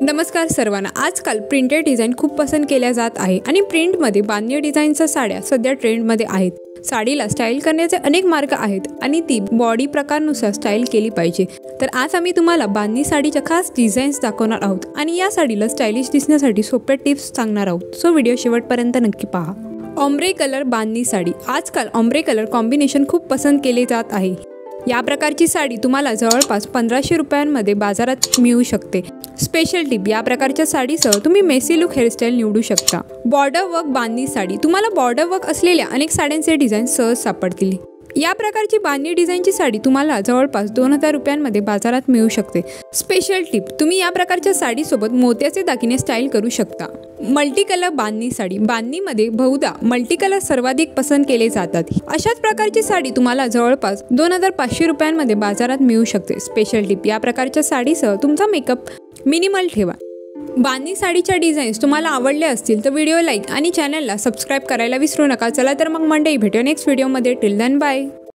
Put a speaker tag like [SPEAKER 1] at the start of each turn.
[SPEAKER 1] नमस्कार सर्वांना। आजकाल प्रिंटेड डिझाईन खूप पसंत केल्या जात आहे आणि प्रिंटमध्ये बांधणी डिझाईनच्या साड्या सध्या ट्रेंडमध्ये आहेत। साडीला स्टाईल करण्याचे अनेक मार्ग आहेत आणि ती बॉडी प्रकारनुसार स्टाईल केली पाहिजे। तर आज आम्ही तुम्हाला बांधणी साडीच्या खास डिझाईन्स दाखवणार आहोत आणि या साडीला स्टाइलिश दिसण्यासाठी सोप्या टिप्स सांगणार आहोत। सो व्हिडिओ शेवटपर्यंत नक्की पहा। ऑम्ब्रे कलर बांधणी साडी। आजकाल ऑम्ब्रे कलर कॉम्बिनेशन खूप पसंत केले जात आहे। या प्रकारची साडी तुम्हाला जवळपास 1500 रुपयांमध्ये बाजारात मिळू शकते। स्पेशल टिप, या प्रकारच्या साडीसह तुम्ही मेसी लुक हेअरस्टाईल निवडू शकता। बॉर्डर वर्क बांधणी साडी। तुम्हाला बॉर्डर वर्क असलेल्या अनेक साड्यांचे डिझाईन सहज सापडतील। या प्रकारची बांधणी डिझाईनची साडी तुम्हाला जवळपास 2000 रुपयांमध्ये बाजारात मिळू शकते। स्पेशल टिप, तुम्ही या प्रकारच्या साडीसोबत मोत्याचे दागिने स्टाईल करू शकता। मल्टी कलर बांधणी साडी। बांधणीमध्ये बहुधा मल्टी कलर सर्वाधिक पसंत केले जातात। अशाच प्रकारची साडी तुम्हाला जवळपास 2500 रुपयांमध्ये बाजारात मिळू शकते। स्पेशल टिप, या प्रकारच्या साडीसह तुमचा मेकअप मिनिमल ठेवा। बांधणी साडीच्या डिझाईन्स तुम्हाला आवडले असतील तर व्हिडिओ लाईक आणि चॅनलला सबस्क्राईब करायला विसरू नका। चला तर मग मंडळी, भेटूया नेक्स्ट व्हिडिओमध्ये। Till then bye.